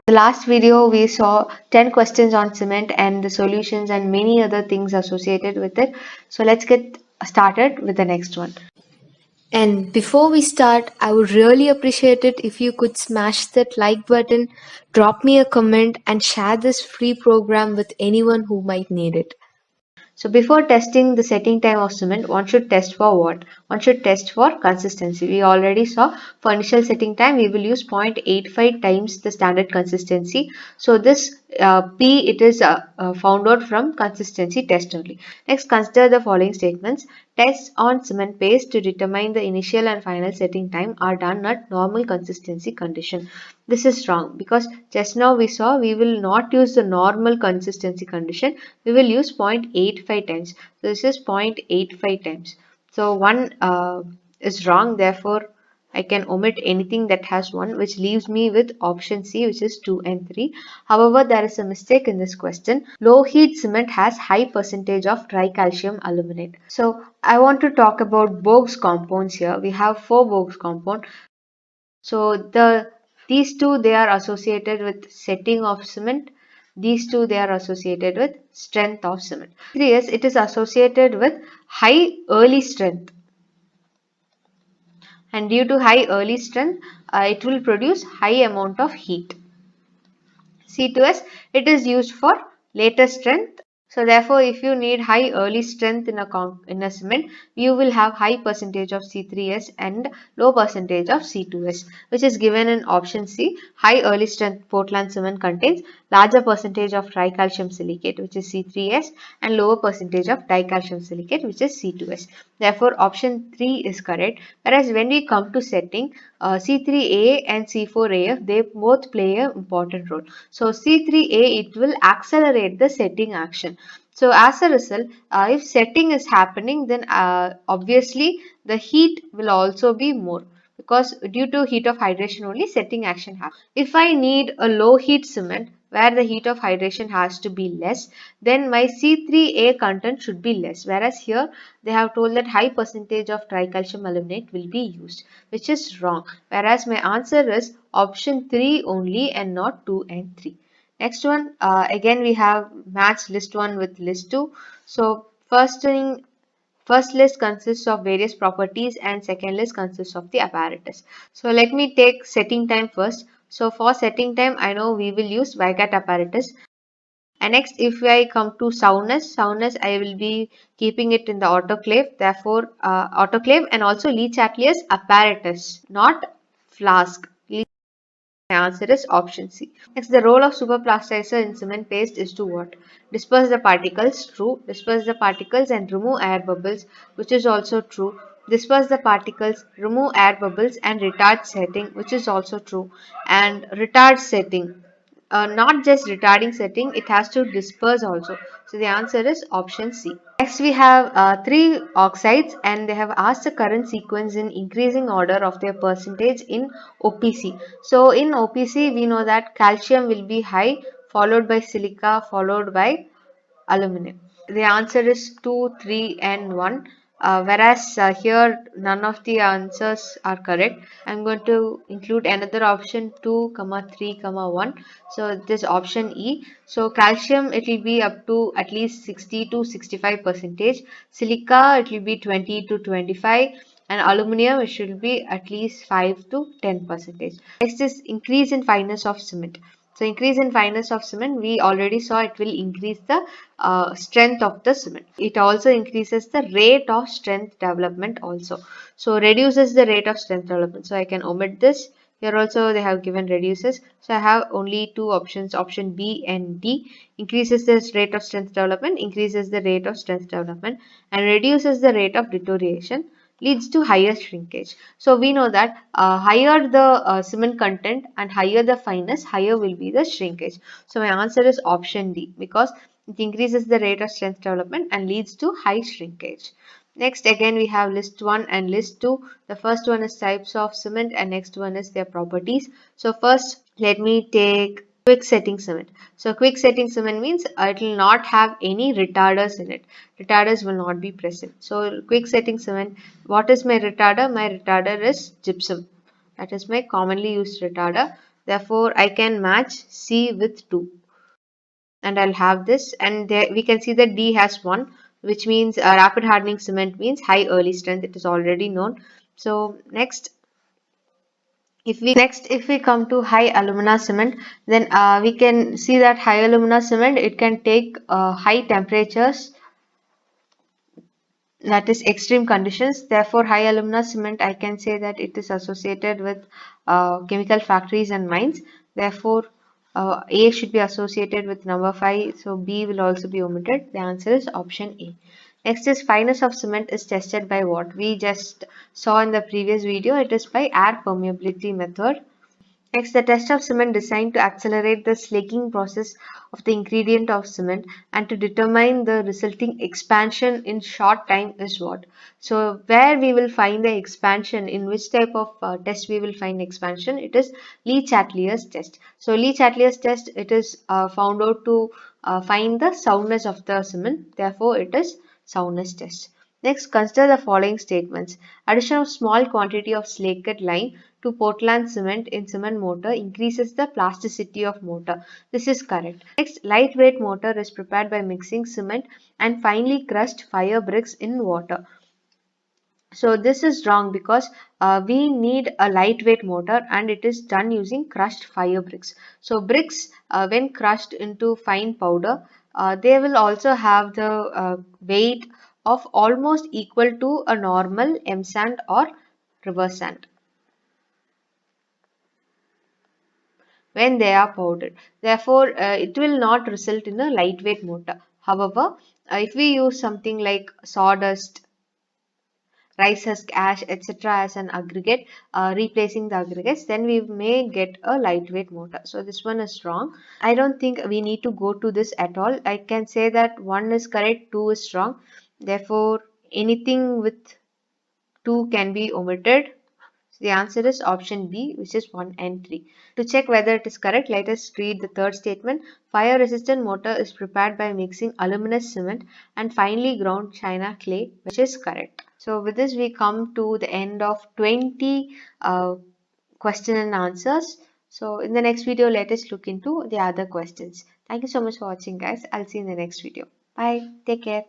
The last video we saw 10 questions on cement and the solutions and many other things associated with it. So let's get started with the next one. And before we start, I would really appreciate it if you could smash that like button, drop me a comment, and share this free program with anyone who might need it. So before testing the setting time of cement, one should test for what? One should test for consistency. We already saw for initial setting time, we will use 0.85 times the standard consistency. So this P, it is found out from consistency test only. Next, consider the following statements. Tests on cement paste to determine the initial and final setting time are done at normal consistency condition. This is wrong because just now we saw we will not use the normal consistency condition. We will use 0.85 times. So this is 0.85 times. So one is wrong. Therefore, I can omit anything that has 1, which leaves me with option C, which is 2 and 3. However, there is a mistake in this question. Low heat cement has high percentage of tricalcium aluminate. So I want to talk about Bogues compounds here. We have 4 Bogues compound. So these two, they are associated with setting of cement. These two, they are associated with strength of cement. 3S, it is associated with high early strength, and due to high early strength, it will produce high amount of heat. C2S, it is used for later strength. So therefore, if you need high early strength in a cement, you will have high percentage of C3S and low percentage of C2S, which is given in option C. High early strength Portland cement contains larger percentage of tricalcium silicate, which is C3S, and lower percentage of dicalcium silicate, which is C2S. Therefore, option 3 is correct. Whereas when we come to setting, C3A and C4AF, they both play an important role. So C3A, it will accelerate the setting action. So as a result, if setting is happening, then obviously the heat will also be more, because due to heat of hydration only setting action happens. If I need a low heat cement where the heat of hydration has to be less, then my C3A content should be less, whereas here they have told that high percentage of tricalcium aluminate will be used, which is wrong, whereas my answer is option 3 only and not 2 and 3. Next one, again we have match list 1 with list 2. So first list consists of various properties and second list consists of the apparatus. So let me take setting time first. So for setting time, I know we will use Vicat apparatus. And next, if I come to soundness, I will be keeping it in the autoclave. Therefore, autoclave and also Le Chatelier's apparatus, not flask. My answer is option C. Next, the role of superplasticizer in cement paste is to what? Disperse the particles, true. Disperse the particles and remove air bubbles, which is also true. Disperse the particles, remove air bubbles and retard setting, which is also true. And retard setting, not just retarding setting, it has to disperse also. So the answer is option C. Next we have 3 oxides, and they have asked the current sequence in increasing order of their percentage in OPC. So in OPC we know that calcium will be high, followed by silica, followed by aluminum. The answer is 2, 3 and 1. Whereas here none of the answers are correct. I'm going to include another option 2, 3, 1. So this option E. So calcium, it will be up to at least 60 to 65 percentage. Silica, it will be 20 to 25, and aluminum, it should be at least 5 to 10 percentage. Next is increase in fineness of cement. So increase in fineness of cement, we already saw it will increase the strength of the cement. It also increases the rate of strength development also. So reduces the rate of strength development. So I can omit this. Here also they have given reduces. So I have only 2 options, option B and D. Increases the rate of strength development, increases the rate of strength development, and reduces the rate of deterioration, leads to higher shrinkage. So we know that higher the cement content and higher the fineness, higher will be the shrinkage. So my answer is option D, because it increases the rate of strength development and leads to high shrinkage. Next, again we have list 1 and list 2. The first one is types of cement and next one is their properties. So first let me take quick setting cement. So quick setting cement means it will not have any retarders in it. Retarders will not be present. So quick setting cement, what is my retarder? My retarder is gypsum. That is my commonly used retarder. Therefore, I can match C with 2. And I'll have this, and there we can see that D has 1, which means rapid hardening cement means high early strength. It is already known. So if we come to high alumina cement, then we can see that high alumina cement, it can take high temperatures, that is extreme conditions. Therefore, high alumina cement, I can say that it is associated with chemical factories and mines. Therefore, A should be associated with number 5. So B will also be omitted. The answer is option A. Next is fineness of cement is tested by what? We just saw in the previous video. It is by air permeability method. Next, the test of cement designed to accelerate the slaking process of the ingredient of cement and to determine the resulting expansion in short time is what? So, where we will find the expansion, in which type of test we will find expansion? It is Le-Chatelier's test. So, Le-Chatelier's test, it is found out to find the soundness of the cement. Therefore, it is soundness test. Next, consider the following statements. Addition of small quantity of slaked lime to Portland cement in cement mortar increases the plasticity of mortar. This is correct. Next, lightweight mortar is prepared by mixing cement and finely crushed fire bricks in water. So this is wrong because we need a lightweight mortar and it is done using crushed fire bricks. So bricks, when crushed into fine powder, they will also have the weight of almost equal to a normal M sand or river sand when they are powdered. Therefore, it will not result in a lightweight mortar. However, if we use something like sawdust, rice husk ash, etc. as an aggregate, replacing the aggregates, then we may get a lightweight mortar. So this one is wrong. I don't think we need to go to this at all. I can say that 1 is correct, 2 is wrong. Therefore, anything with 2 can be omitted. So the answer is option B, which is 1 and 3. To check whether it is correct, let us read the third statement. Fire resistant mortar is prepared by mixing aluminous cement and finely ground china clay, which is correct. So with this we come to the end of 20 question and answers. So in the next video, let us look into the other questions. Thank you so much for watching, guys. I'll see you in the next video. Bye. Take care.